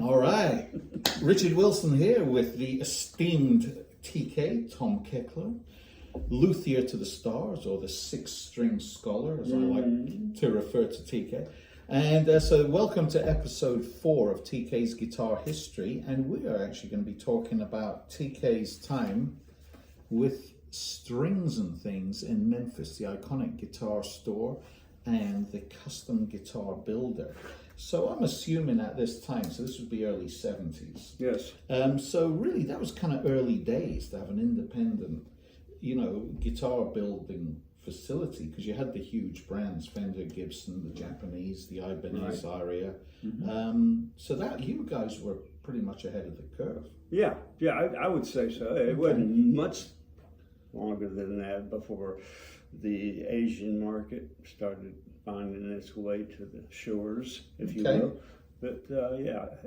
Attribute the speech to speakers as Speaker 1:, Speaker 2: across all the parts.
Speaker 1: All right. Richard Wilson here with the esteemed TK, Tom Keckler, luthier to the stars, or the six-string scholar, as I like to refer to TK. And so welcome to episode 4 of TK's Guitar History. And we are actually going to be talking about TK's time with Strings and Things in Memphis, the iconic guitar store and the custom guitar builder. So I'm assuming at this time, so this would be early 70s.
Speaker 2: Yes.
Speaker 1: So really that was kind of early days to have an independent, guitar building facility, because you had the huge brands, Fender, Gibson, the Japanese, the Ibanez, Aria. So that you guys were pretty much ahead of the curve.
Speaker 2: Yeah, I would say so. It wasn't much longer than that before the Asian market started finding its way to the shores, if you will. But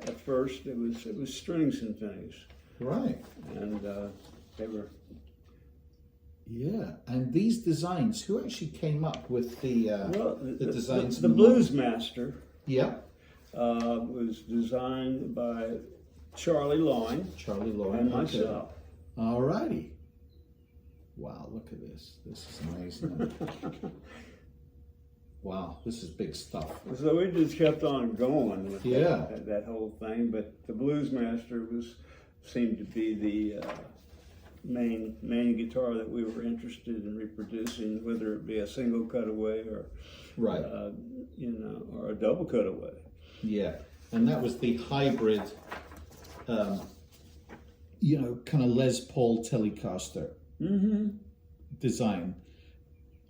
Speaker 2: at first it was Strings and Things. Right. And they were.
Speaker 1: Yeah, and these designs, who actually came up with the designs?
Speaker 2: The Blues Master.
Speaker 1: Yeah.
Speaker 2: Was designed by Charlie Loyne. And myself.
Speaker 1: All righty. Wow, look at this. This is amazing. Wow, this is big stuff.
Speaker 2: So we just kept on going with that whole thing, but the Blues Master seemed to be the main guitar that we were interested in reproducing, whether it be a single cutaway or or a double cutaway.
Speaker 1: Yeah, and that was the hybrid, kind of Les Paul Telecaster design.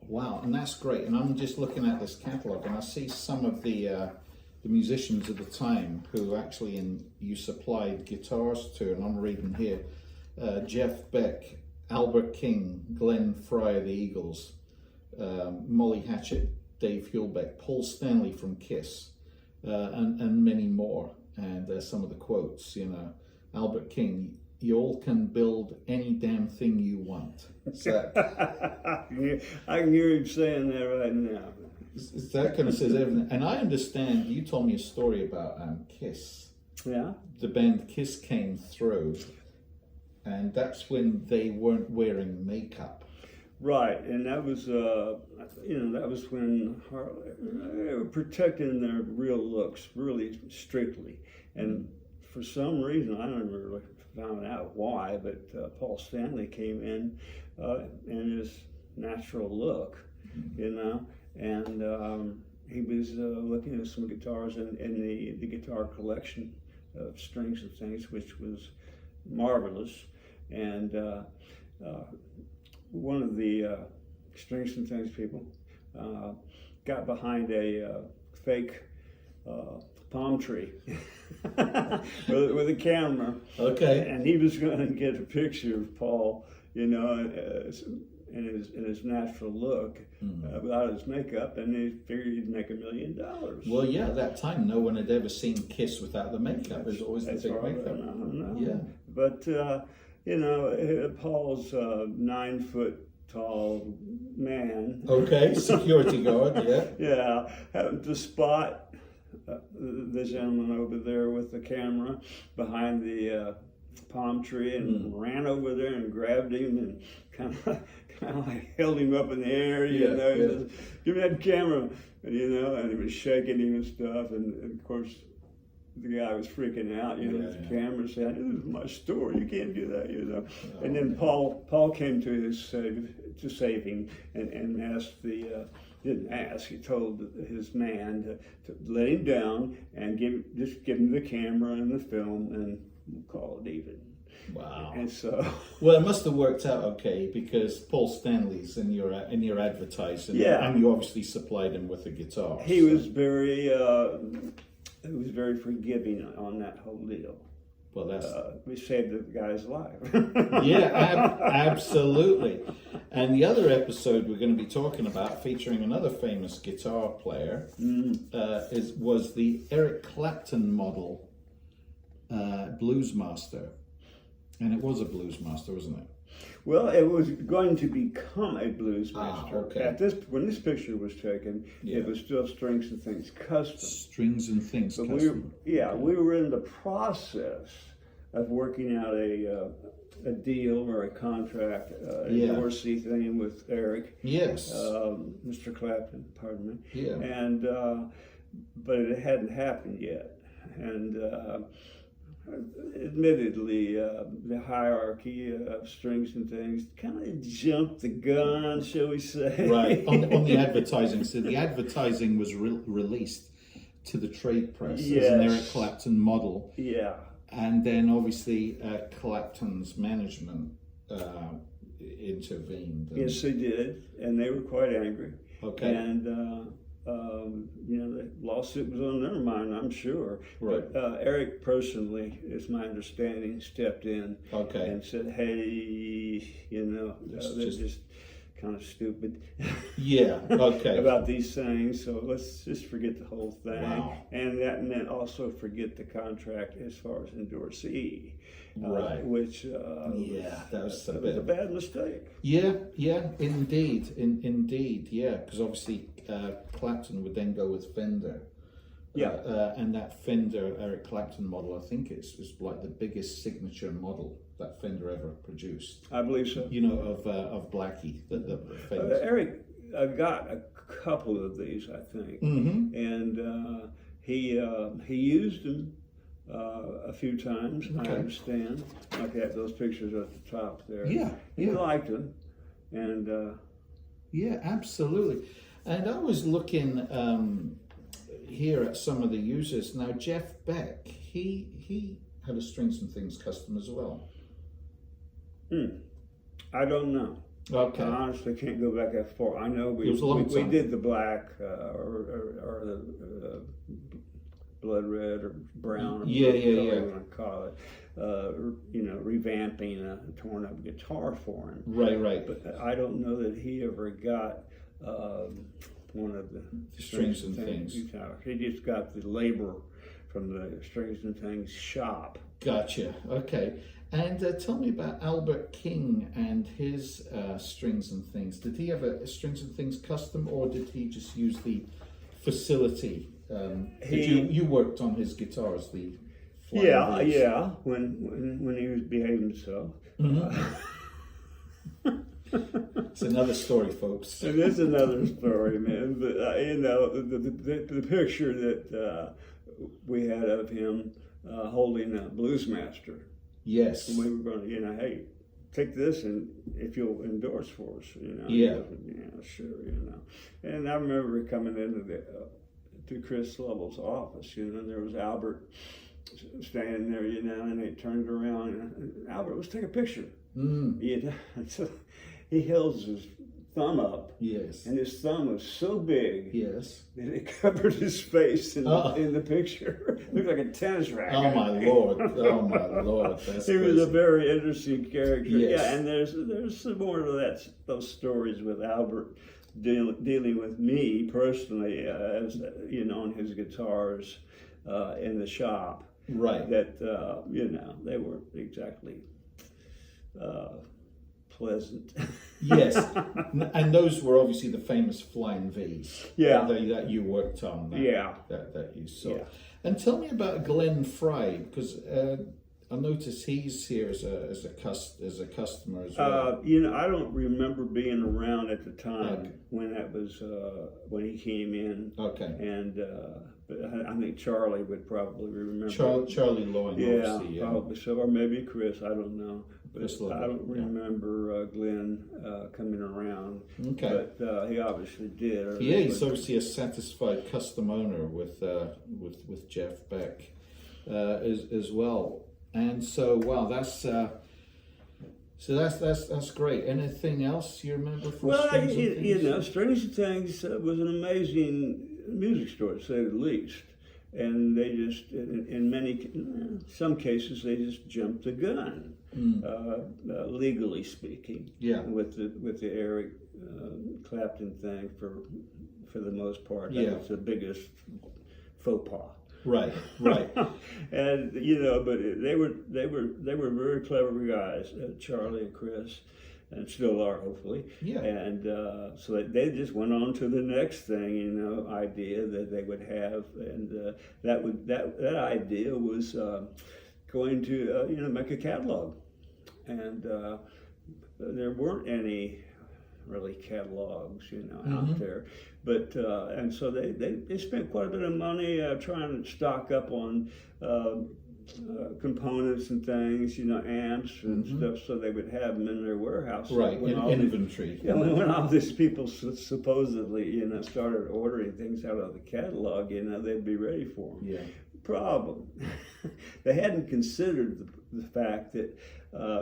Speaker 1: Wow, and that's great. And I'm just looking at this catalog, and I see some of the musicians of the time who actually you supplied guitars to, and I'm reading here. Jeff Beck, Albert King, Glenn Fry of the Eagles, Molly Hatchet, Dave Hulbeck, Paul Stanley from Kiss, and many more. And some of the quotes, Albert King, "You all can build any damn thing you want." So,
Speaker 2: I can hear him saying that right now.
Speaker 1: That kind of says everything. And I understand you told me a story about Kiss. Yeah. The band Kiss came through. And that's when they weren't wearing makeup.
Speaker 2: Right, and that was when they were protecting their real looks really strictly. And for some reason, I never really found out why, but Paul Stanley came in his natural look, and he was looking at some guitars in the guitar collection of Strings and Things, which was marvelous. And one of the Strings and Things people got behind a fake palm tree with a camera. Okay. And he was going to get a picture of Paul, in his natural look, without his makeup, and he figured he'd make $1 million.
Speaker 1: Well, yeah, at that time, no one had ever seen Kiss without the makeup. It was always the big makeup.
Speaker 2: No.
Speaker 1: Yeah.
Speaker 2: But, Paul's 9-foot tall man.
Speaker 1: Okay, security guard, yeah.
Speaker 2: Yeah, happened to spot the gentleman over there with the camera behind the palm tree, and ran over there and grabbed him and kind of like held him up in the air, Says, "Give me that camera," and he was shaking him and stuff, and of course the guy was freaking out, with the camera, saying, "This is my store, you can't do that," And then Paul came to save him, and asked didn't ask, he told his man to let him down and just give him the camera and the film, and call it even.
Speaker 1: Wow.
Speaker 2: And so,
Speaker 1: well, it must have worked out okay, because Paul Stanley's in your advertising, and you obviously supplied him with a guitar.
Speaker 2: He was very forgiving on that whole deal. Well, we saved the guy's life.
Speaker 1: Yeah, absolutely. And the other episode we're going to be talking about, featuring another famous guitar player, was the Eric Clapton model Blues Master. And it was a Blues Master, wasn't it?
Speaker 2: Well, it was going to become a blues master.
Speaker 1: Okay.
Speaker 2: When this picture was taken, it was still Strings and Things Custom.
Speaker 1: Strings and Things
Speaker 2: But
Speaker 1: Custom.
Speaker 2: we were in the process of working out a deal or a contract, Dorsey thing with Eric.
Speaker 1: Yes.
Speaker 2: Mr. Clapton, pardon me.
Speaker 1: Yeah.
Speaker 2: And but it hadn't happened yet, and admittedly, the hierarchy of Strings and Things kind of jumped the gun, shall we say?
Speaker 1: Right, on the advertising. So the advertising was released to the trade press as an Eric Clapton model.
Speaker 2: Yeah.
Speaker 1: And then obviously Clapton's management intervened.
Speaker 2: Yes, they did, and they were quite angry.
Speaker 1: Okay.
Speaker 2: And the lawsuit was on their mind, I'm sure.
Speaker 1: Right.
Speaker 2: But Eric personally, it's my understanding, stepped in and said, "Hey, they're just kind of stupid."
Speaker 1: Yeah. Okay.
Speaker 2: about these things, so let's just forget the whole thing.
Speaker 1: Wow.
Speaker 2: And then also forget the contract as far as endorsee.
Speaker 1: Right.
Speaker 2: Which
Speaker 1: that was
Speaker 2: a bad mistake.
Speaker 1: Yeah, indeed, indeed, yeah, because obviously Clapton would then go with Fender. And that Fender Eric Clapton model, I think it's like the biggest signature model that Fender ever produced.
Speaker 2: I believe so.
Speaker 1: Of Blackie, the famous.
Speaker 2: Eric got a couple of these, I think, and he used them a few times. I understand, like those pictures at the top there. He liked them, and
Speaker 1: yeah, absolutely. And I was looking here at some of the users. Now, Jeff Beck, he had a Strings and Things Custom as well.
Speaker 2: I don't know.
Speaker 1: Okay.
Speaker 2: I honestly can't go back that far. I know we did the black or the blood red or brown, or whatever you want to call it. Revamping a torn up guitar for him.
Speaker 1: Right.
Speaker 2: But I don't know that he ever got one of the
Speaker 1: Strings and Things
Speaker 2: guitars. He just got the labor from the Strings and Things shop.
Speaker 1: Gotcha. Okay. And tell me about Albert King and his Strings and Things. Did he have a Strings and Things Custom, or did he just use the facility? You worked on his guitars, the Flying V's.
Speaker 2: When he was behaving himself.
Speaker 1: It's another story, folks.
Speaker 2: And it's another story, man. But the picture that we had of him holding a Blues Master.
Speaker 1: Yes.
Speaker 2: And we were going to, hey, take this, and if you'll endorse for us,
Speaker 1: Yeah.
Speaker 2: Sure, And I remember coming into to Chris Lovell's office, and there was Albert standing there, and they turned around, and Albert, let's take a picture. So he held his thumb up.
Speaker 1: Yes.
Speaker 2: And his thumb was so big.
Speaker 1: Yes.
Speaker 2: That it covered his face in the picture. It looked like a tennis racket.
Speaker 1: Oh my lord! Oh my lord! That's
Speaker 2: he was a very interesting character.
Speaker 1: Yes.
Speaker 2: Yeah, and there's some more of those stories with Albert dealing with me personally, as on his guitars in the shop.
Speaker 1: Right.
Speaker 2: That they weren't exactly pleasant.
Speaker 1: Yes, and those were obviously the famous Flying V's.
Speaker 2: Yeah.
Speaker 1: That you worked on. That you saw.
Speaker 2: Yeah.
Speaker 1: And tell me about Glenn Fry, because I notice he's here as a customer as well.
Speaker 2: I don't remember being around at the time when that was when he came in.
Speaker 1: Okay.
Speaker 2: And but I think Charlie would probably remember.
Speaker 1: Charlie Lowen, obviously. Yeah,
Speaker 2: probably so, or maybe Chris. I don't know. But I don't
Speaker 1: yeah.
Speaker 2: remember Glenn coming around.
Speaker 1: Okay.
Speaker 2: But he obviously did.
Speaker 1: Yeah, he's obviously a satisfied custom owner with Jeff Beck as well. And so, wow, that's great. Anything else you remember from Strings and Things?
Speaker 2: Strings and Things was an amazing music store, to say the least. And they just, in some cases, they just jumped the gun, legally speaking.
Speaker 1: Yeah.
Speaker 2: With the Eric Clapton thing, for the most part,
Speaker 1: Yeah.
Speaker 2: that was the biggest faux pas.
Speaker 1: Right, right.
Speaker 2: And but they were very clever guys, Charlie and Chris, and still are, hopefully.
Speaker 1: Yeah.
Speaker 2: And so they just went on to the next thing, idea that they would have, and that idea was going to make a catalog, and there weren't any really catalogs, out there. But and so they spent quite a bit of money trying to stock up on components and things, amps and stuff, so they would have them in their warehouse.
Speaker 1: Right, in inventory.
Speaker 2: When all these people supposedly, started ordering things out of the catalog, they'd be ready for them.
Speaker 1: Yeah.
Speaker 2: Problem. They hadn't considered the fact that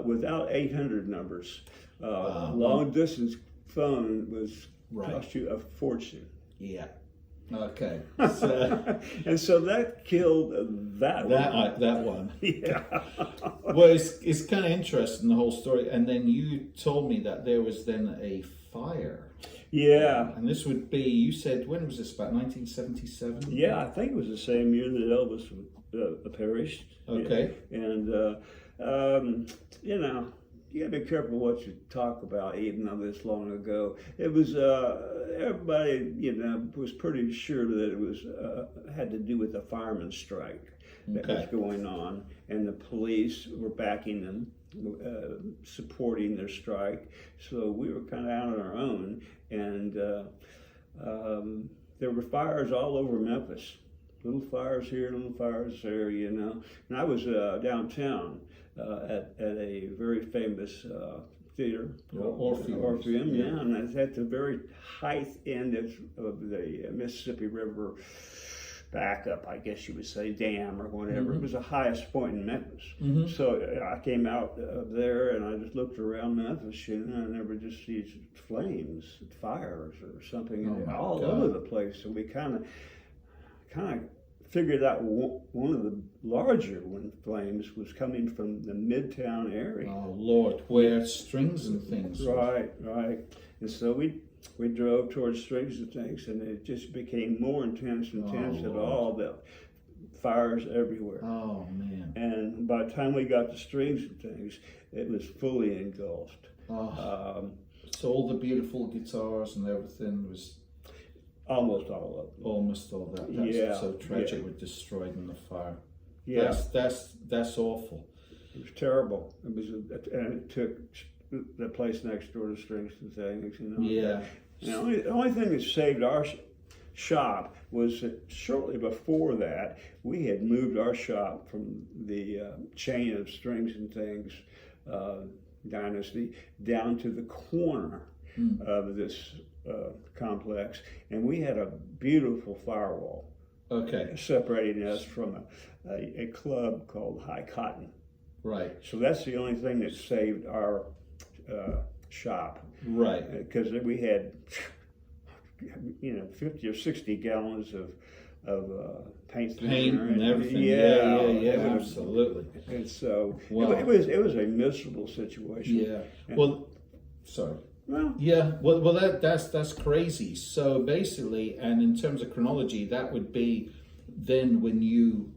Speaker 2: without 800 numbers, long distance phone was cost you a fortune.
Speaker 1: Yeah. Okay.
Speaker 2: So, and so that killed that
Speaker 1: one.
Speaker 2: Yeah.
Speaker 1: Well, it's kind of interesting, the whole story. And then you told me that there was then a fire.
Speaker 2: Yeah.
Speaker 1: And this would be, you said, when was this, about 1977?
Speaker 2: Yeah, I think it was the same year that Elvis perished.
Speaker 1: Okay.
Speaker 2: Yeah. And, you gotta be careful what you talk about, even though this long ago. It was, everybody, was pretty sure that it was, had to do with the fireman's strike that was going on, and the police were backing them, supporting their strike. So we were kind of out on our own, and there were fires all over Memphis. Little fires here, little fires there, And I was downtown at a very famous theater, Orpheum, yeah, and it's at the very height end of the Mississippi River backup, I guess you would say, dam or whatever. It was the highest point in Memphis. So I came out there and I just looked around Memphis, and there were just these flames, fires or something all over the place. So we kind of figured out one of the larger flames was coming from the Midtown area.
Speaker 1: Oh Lord, where Strings and Things.
Speaker 2: Right. And so we drove towards Strings and Things, and it just became more intense at all. The fires everywhere.
Speaker 1: Oh man!
Speaker 2: And by the time we got to Strings and Things, it was fully engulfed.
Speaker 1: So all the beautiful guitars and everything was.
Speaker 2: Almost all of them.
Speaker 1: Almost all that. That's so tragic. Were destroyed in the fire.
Speaker 2: Yeah.
Speaker 1: That's awful.
Speaker 2: It was terrible. And it took the place next door to Strings and Things.
Speaker 1: Yeah.
Speaker 2: The only thing that saved our shop was that shortly before that, we had moved our shop from the chain of Strings and Things dynasty down to the corner of this complex, and we had a beautiful firewall separating us from a club called High Cotton.
Speaker 1: Right.
Speaker 2: So that's the only thing that saved our shop.
Speaker 1: Right.
Speaker 2: Because we had 50 or 60 gallons of paint
Speaker 1: and everything. Yeah, absolutely.
Speaker 2: And so it was a miserable situation.
Speaker 1: Yeah. Well, sorry.
Speaker 2: Well,
Speaker 1: yeah. Well, that's crazy. So basically, and in terms of chronology, that would be then when you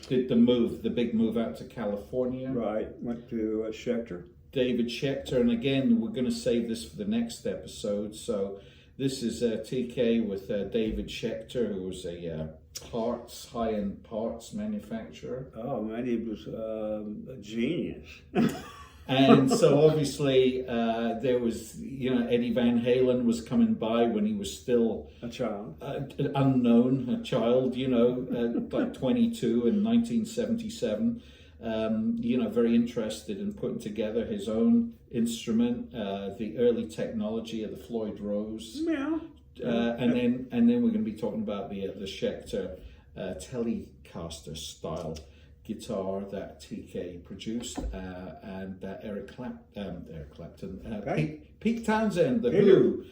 Speaker 1: did the big move out to California.
Speaker 2: Right. Went to Schechter.
Speaker 1: David Schechter, and again, we're going to save this for the next episode. So this is TK with David Schechter, who was a high-end parts manufacturer.
Speaker 2: Oh man, he was a genius.
Speaker 1: And so obviously there was, Eddie Van Halen was coming by when he was still
Speaker 2: a child,
Speaker 1: unknown, a child, like 22 in 1977. Very interested in putting together his own instrument, the early technology of the Floyd Rose.
Speaker 2: Yeah.
Speaker 1: And then we're going to be talking about the Schecter Telecaster style guitar that TK produced, and that Eric Clapton, Pete Townsend, the Who,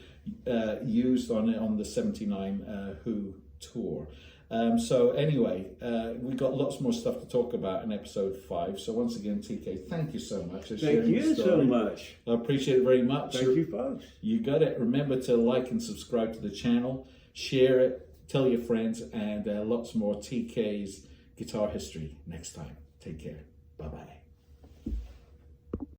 Speaker 1: used on the '79 Who tour. So anyway, we've got lots more stuff to talk about in episode 5. So once again, TK, thank you so much for sharing
Speaker 2: your story. Thank you so much.
Speaker 1: I appreciate it very much.
Speaker 2: Thank you, folks.
Speaker 1: You got it. Remember to like and subscribe to the channel, share it, tell your friends, and lots more TK's guitar history next time. Take care. Bye-bye.